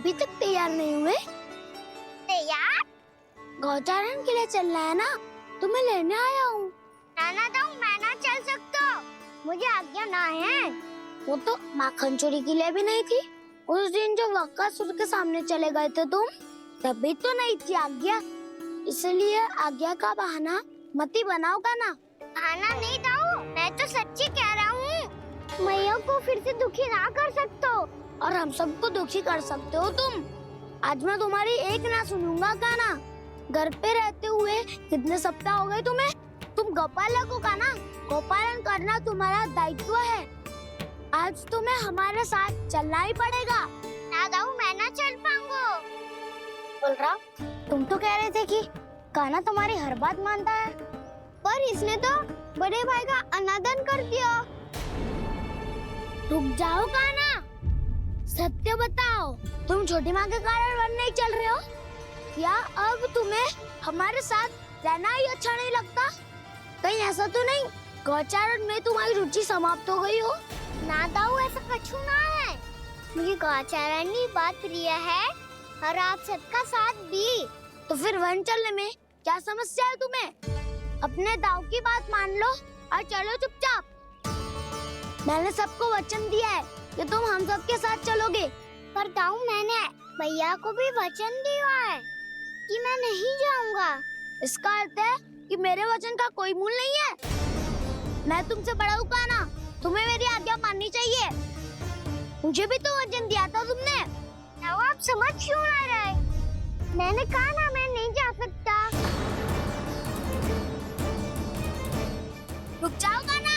अभी तक तैयार नहीं हुए? तैयार? गौचारण के लिए चलना है ना, तुम्हें लेने आया हूँ। नाना दाऊ मैं ना चल सकता, मुझे आज्ञा ना है। वो तो माखन चोरी के लिए भी नहीं थी। उस दिन जो बकासुर के सामने चले गए थे तुम, तभी तो नहीं थी आज्ञा। इसलिए आज्ञा का बहाना मत ही बनाओ ना। बहाना नहीं दाऊ, मैं तो सच्ची कह रहा हूँ। मैया को फिर से दुखी ना कर सकते हो। और हम सबको दुखी कर सकते हो तुम। आज मैं तुम्हारी एक ना सुनूंगा काना। घर पे रहते हुए कितने सप्ताह हो गए तुम्हें? तुम गोपालक हो काना। गोपालन करना तुम्हारा दायित्व है। आज तुम्हें हमारे साथ चलना ही पड़ेगा। ना दाऊ मैं ना चल पाऊंगा। बलराम, तुम तो कह रहे थे कि काना तुम्हारी हर बात मानता है, पर इसने तो बड़े भाई का अनादर कर दिया। रुक जाओ काना, सत्य बताओ, तुम छोटी माँ के कारण वन नहीं चल रहे हो या अब तुम्हें हमारे साथ रहना ही अच्छा नहीं लगता? कहीं ऐसा तो नहीं गौचारण में तुम्हारी रुचि समाप्त हो गई हो? ना दाऊ ऐसा कछु ना है। मुझे गौचारण की बात प्रिय है और आप सबका साथ भी। तो फिर वन चलने में क्या समस्या है तुम्हें? अपने दाऊ की बात मान लो और चलो चुपचाप। मैंने सबको वचन दिया है कि तुम हम सबके साथ चलोगे। पर दाऊ मैंने भैया को भी वचन दिया है कि मैं नहीं जाऊंगा। इसका अर्थ है कि मेरे वचन का कोई मूल नहीं है। मैं तुमसे बड़ा हूँ काना, तुम्हें मेरी आज्ञा माननी चाहिए। मुझे भी तो वचन दिया था तुमने। दाऊ आप समझ क्यों ना रहे? मैंने कहा ना मैं नहीं जा सकता। रुक जाओ काना।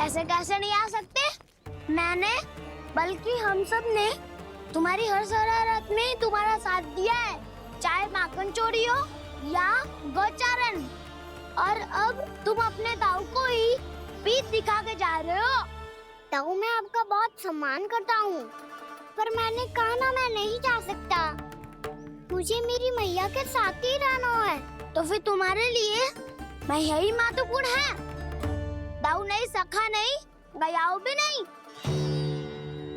ऐसे कैसे नहीं आ सकते? मैंने बल्कि हम सब ने तुम्हारी हर शरारत में तुम्हारा साथ दिया है, चाहे माखन चोरी हो या गौचारण। और अब तुम अपने दाऊ को ही पीठ दिखा के जा रहे हो। दाऊ मैं आपका बहुत सम्मान करता हूँ, पर मैंने कहा ना मैं नहीं जा सकता। मुझे मेरी मैया के साथ ही रहना है। तो फिर तुम्हारे लिए मैया ही महत्वपूर्ण है। दाऊ नहीं, सखा नहीं, गयाऊ भी नहीं।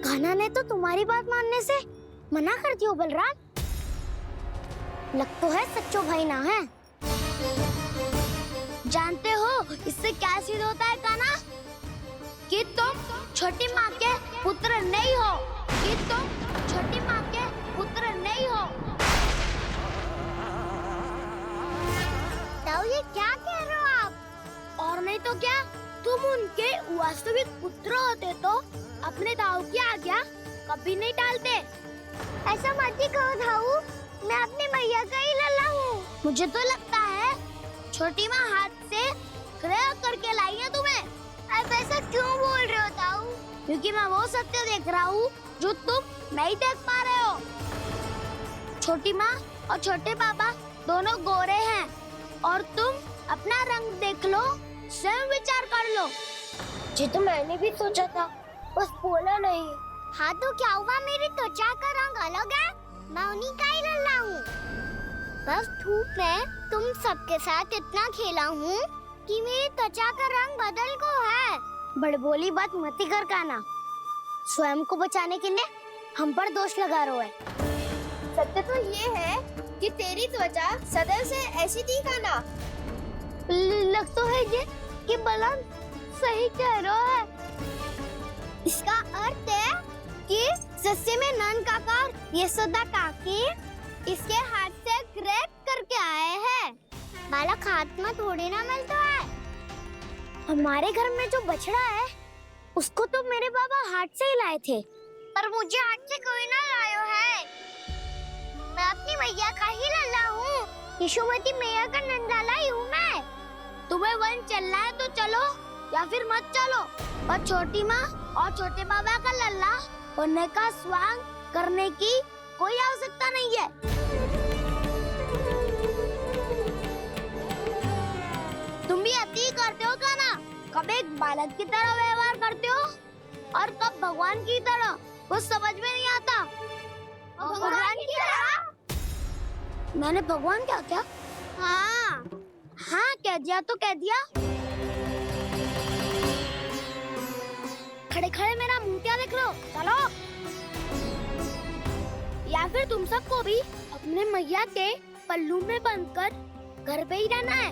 कान्हा ने तो तुम्हारी बात मानने से मना कर दिया। बलराम, लग तो है सच्चो भाई ना है। जानते हो इससे क्या सिद्ध होता है कान्हा? कि तुम छोटी माँ के पुत्र नहीं हो, कि तुम छोटी माँ के पुत्र नहीं हो। दाऊ ये क्या कह रहे हो आप? और नहीं तो क्या, तुम उनके वास्तविक पुत्र होते तो अपने दाऊ की आज्ञा कभी नहीं टालते। ऐसा मत ही कहो दाऊ, मैं अपनी मैया का ही लल्ला हूँ। मुझे तो लगता है छोटी माँ हाथ से ग्रह करके लाई है तुम्हें। आप ऐसा क्यों बोल रहे हो दाऊ? क्योंकि मैं वो सत्य देख रहा हूँ जो तुम नहीं देख पा रहे हो। छोटी माँ और छोटे पापा दोनों गोरे हैं और तुम अपना रंग देख लो, स्वयं विचार कर लो। जी तो मैंने भी सोचा था, बस बोला नहीं। हाँ तो क्या हुआ, मेरी त्वचा का रंग अलग है, मैं उन्हीं का ही लल्ला हूँ। बस धूप में तुम सबके साथ इतना खेला हूँ कि मेरी त्वचा का रंग बदल को है। बड़बोली बात मत ही कर कान्हा। स्वयं को बचाने के लिए हम पर दोष लगा रहे है। सत्य तो ये है कि तेरी त्वचा सदैव से ऐसी थी कान्हा। लग तो है ये कि बलराम सही कह रहा है। इसका अर्थ है कि सस्ते में नन काका यशोदा काकी इसके हाथ से ग्रेट करके आए हैं। बालक हाथ में थोड़ी ना मिलता है। हमारे घर में जो बछड़ा है उसको तो मेरे बाबा हाथ से ही लाए थे। पर मुझे हाथ से कोई ना लायो है। मैं अपनी मैया का ही लल्ला हूँ। यशोमती मैया का नंदलाला ही हूँ मैं। तुम्हें वन चलना है तो चलो या फिर मत चलो, पर छोटी माँ और छोटे बाबा का लल्ला होने का स्वांग करने की कोई आवश्यकता नहीं है। तुम भी अति करते हो कान्हा। कब एक बालक की तरह व्यवहार करते हो और कब भगवान की तरह, कुछ समझ में नहीं आता। भगवान की तरह? मैंने भगवान क्या क्या? हाँ हाँ कह दिया तो कह दिया। खड़े खड़े मेरा मुंह क्या देख लो, चलो। या फिर तुम सबको भी अपने मैया के पल्लू में बंधकर घर पे ही रहना है।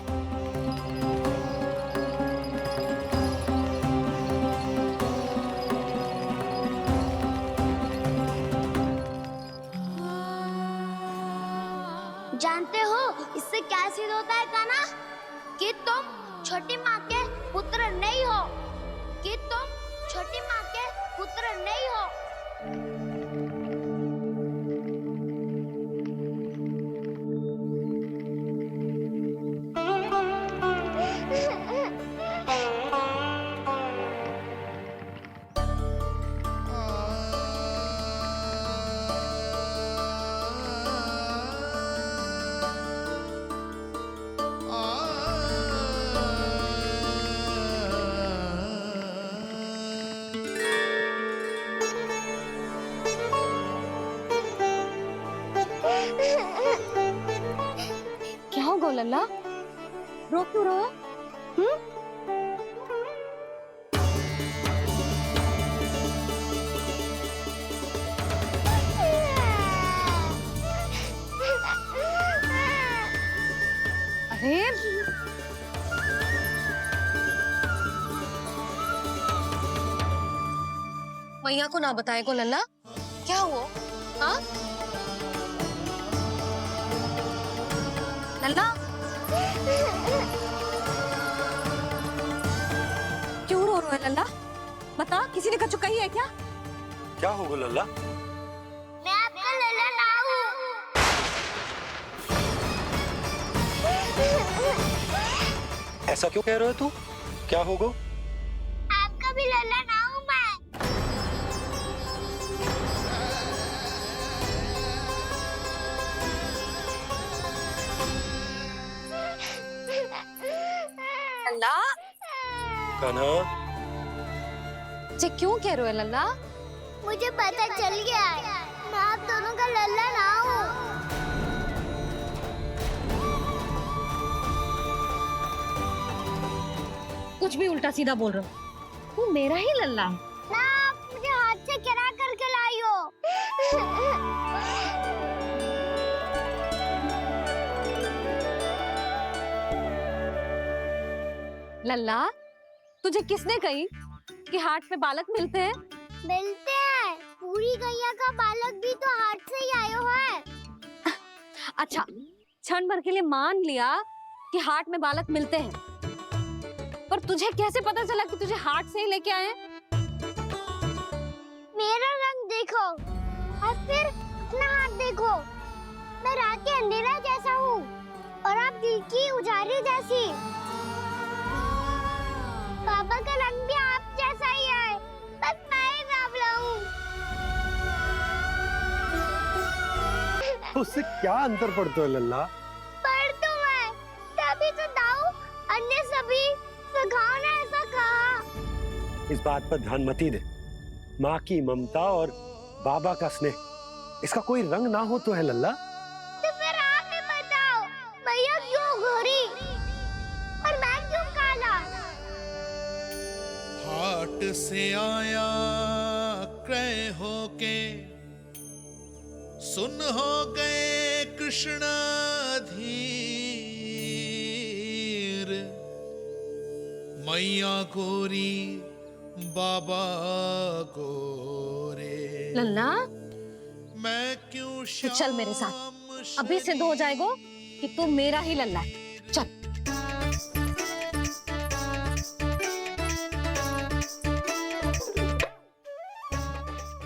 जानते हो इससे क्या सिद्ध होता है काना? कि तुम छोटी माँ के पुत्र नहीं हो, कि तुम छोटी माँ के पुत्र नहीं हो। क्या हो गो लल्ला, रो क्यों रहो? अरे मैया को ना बताए को लल्ला, क्या हुआ? हाँ लल्ला, क्यों रो रहे हो लल्ला? बता, किसी ने कछु कही है क्या? क्या होगा लल्ला? मैं आपका लल्ला ना हूँ। ऐसा क्यों कह रहे हो तू? क्या होगा? आपका भी लल्ला ना हूँ मैं। लल्ला, कान्हा, ये क्यों कह रहे हो लल्ला? मुझे पता चल गया है, मैं आप दोनों का लल्ला ना हूँ। कुछ भी उल्टा सीधा बोल रहे हो, तू मेरा ही लल्ला है। ना आप मुझे हाथ से गिरा करके लाई हो। लल्ला, तुझे किसने कही कि हाट में बालक मिलते हैं? मिलते हैं, पूरी गैया का बालक भी तो हाथ से ही आयो है। अच्छा, क्षण भर के लिए मान लिया कि हाट में बालक मिलते हैं, पर तुझे कैसे पता चला कि तुझे हाट से ही लेके आए हैं? मेरा रंग देखो और फिर अपना हाथ देखो। मैं रात के अंधेरा जैसा हूँ और आप दिल की उजाली जैसी। पापा का रंग भी आप जैसा ही है, बस मैं ही बावला हूँ। उससे क्या अंतर पड़ता है लल्ला? पर तो मैं तभी तो दाऊ अन्य सभी सुगाव ने ऐसा कहा। इस बात पर ध्यान मत ही दे। माँ की ममता और बाबा का स्नेह, इसका कोई रंग ना हो तो है लल्ला। तो फिर आप ही बताओ, भैया क्यों गोरी और मैं क्यों काला? हाट से आया क्रय होके, सुन हो गए कृष्ण धीर। मैया गोरी बाबा गोरे, लल्ला, मैं क्यों तू चल मेरे साथ, अभी सिद्ध हो जाएगा कि तू मेरा ही लल्ला है। चल।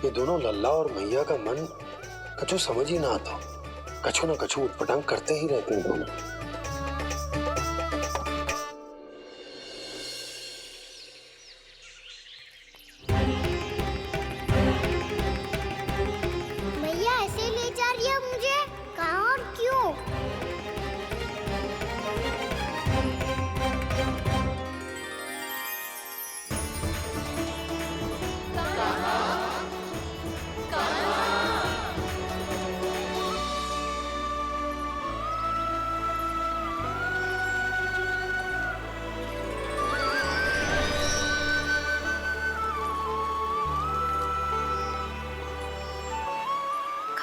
ये दोनों लल्ला और मैया का मन कछु समझ ही ना आता, कछु ना कछु उटपटांग करते ही रहते हैं दोनों। भैया ऐसे ले जा रही है मुझे, कहाँ और क्यों?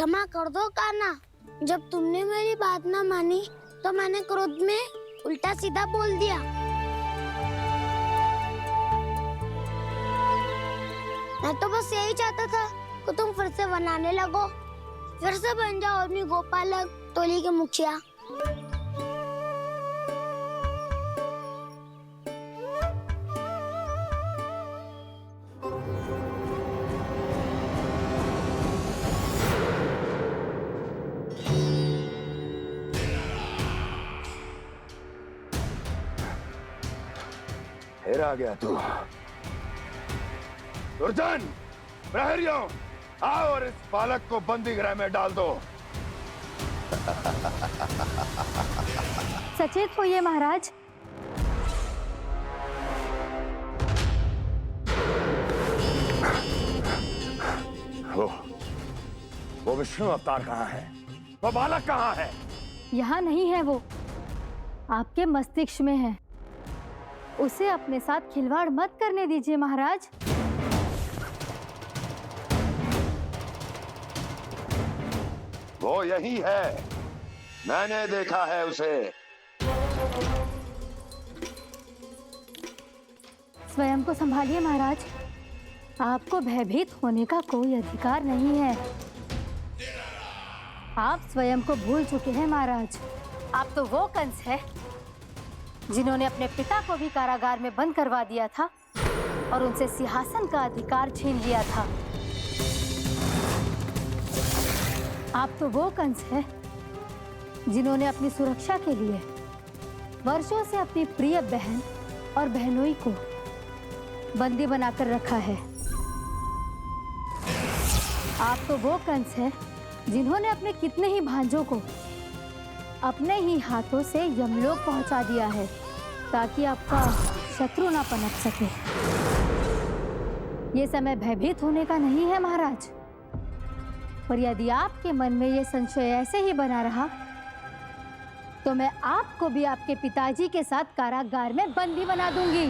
क्षमा कर दो कान्हा। जब तुमने मेरी बात ना मानी तो मैंने क्रोध में उल्टा सीधा बोल दिया। मैं तो बस यही चाहता था कि तुम फिर से बनाने लगो, फिर से बन जाओ अपनी गोपालक टोली के मुखिया। फिर आ गया तू। दुर्जन, प्रहरियों, आओ और इस बालक को बंदी गृह में डाल दो। सचेत होइए महाराज। वो विष्णु अवतार कहाँ है? वो बालक कहाँ है? यहाँ नहीं है वो, आपके मस्तिष्क में है। उसे अपने साथ खिलवाड़ मत करने दीजिए महाराज। वो यही है, मैंने देखा है उसे। स्वयं को संभालिए महाराज, आपको भयभीत होने का कोई अधिकार नहीं है। आप स्वयं को भूल चुके हैं महाराज। आप तो वो कंस है जिन्होंने अपने पिता को भी कारागार में बंद करवा दिया था और उनसे सिंहासन का अधिकार छीन लिया था। आप तो वो कंस है जिन्होंने अपनी सुरक्षा के लिए वर्षों से अपनी प्रिय बहन और बहनोई को बंदी बनाकर रखा है। आप तो वो कंस है जिन्होंने अपने कितने ही भांजों को अपने ही हाथों से यमलोक पहुंचा दिया है ताकि आपका शत्रु ना पनप सके। ये समय भयभीत होने का नहीं है महाराज, पर यदि आपके मन में ये संशय ऐसे ही बना रहा तो मैं आपको भी आपके पिताजी के साथ कारागार में बंदी बना दूंगी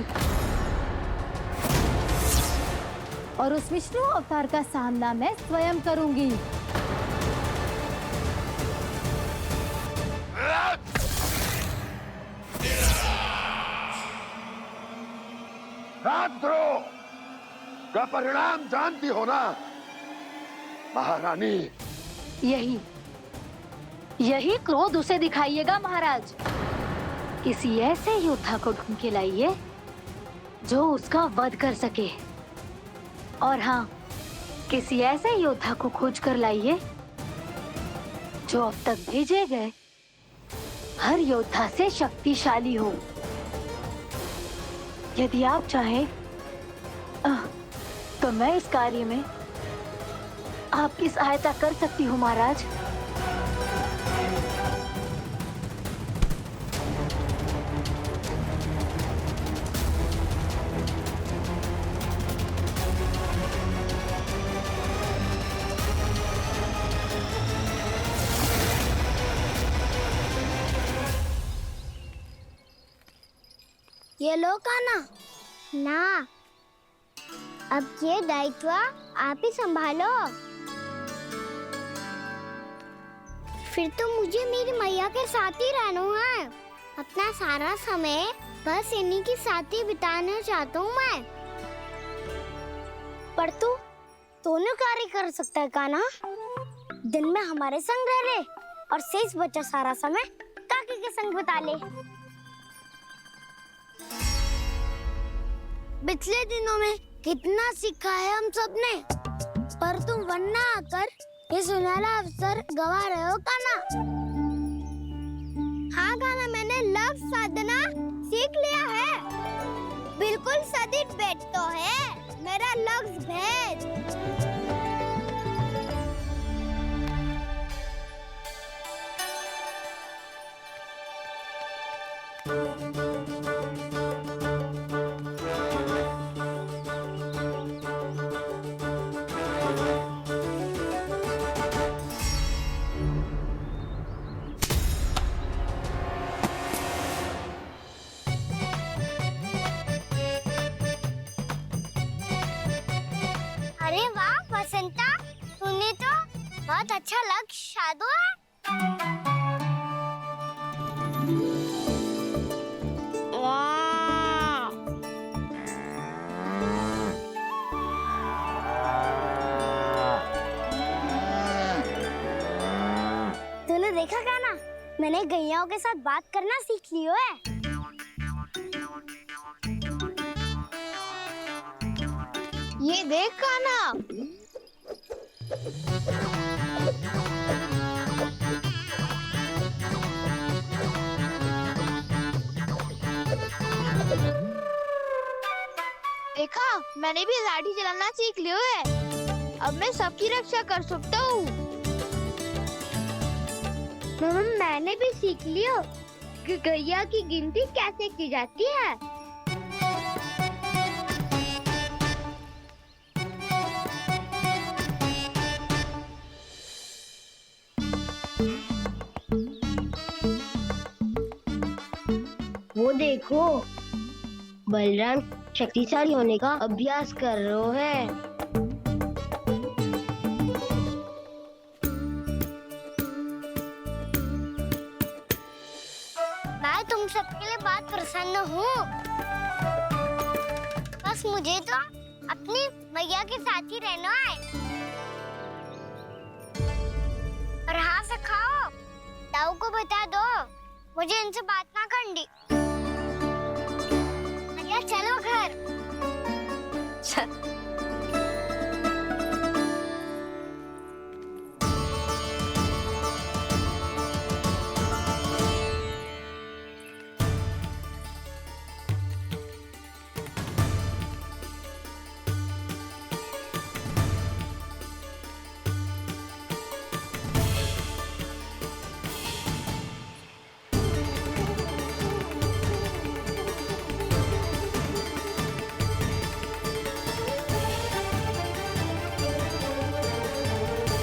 और उस विष्णु अवतार का सामना मैं स्वयं करूंगी। राजद्रोह का परिणाम जानती हो ना महारानी? यही क्रोध उसे दिखाइएगा महाराज। किसी ऐसे योद्धा को ढूंढ के लाइए जो उसका वध कर सके, और हाँ, किसी ऐसे योद्धा को खोज कर लाइए जो अब तक भेजे गए हर योद्धा से शक्तिशाली हो। यदि आप चाहें तो मैं इस कार्य में आपकी सहायता कर सकती हूँ महाराज। ये लो कान्हा। ना, अब ये दायित्व आप ही संभालो। फिर तो मुझे मेरी मैया के साथ ही रहना है। अपना सारा समय बस इन्हीं के साथ ही बिताना चाहता हूँ मैं। पर तू दोनों कार्य कर सकता है कान्हा। दिन में हमारे संग रह ले और शेष बचा सारा समय काकी के संग बिता ले। पिछले दिनों में कितना सीखा है हम सब ने, पर तुम वरना आकर ये सुनहरा अवसर गवा रहे हो कान्हा। हाँ कान्हा, मैंने लव साधना सीख लिया है। बिल्कुल सदित भेद तो है मेरा लफ्ज भेद। बहुत अच्छा लग शादो है। तूने देखा काना, मैंने गैयाओं के साथ बात करना सीख लियो है। ये देख काना, देखा मैंने भी लाठी चलाना सीख लियो है। अब मैं सबकी रक्षा कर सकता हूँ। मैंने भी सीख लियो कि गैया की गिनती कैसे की जाती है। वो देखो, बलराम शक्तिशाली होने का अभ्यास कर रहे है। मैं तुम सबके लिए बहुत प्रसन्न हूँ। बस मुझे तो अपनी मैया के साथ ही रहना है। और हाँ से खाओ, ताऊ को बता दो मुझे इनसे बात ना करनी।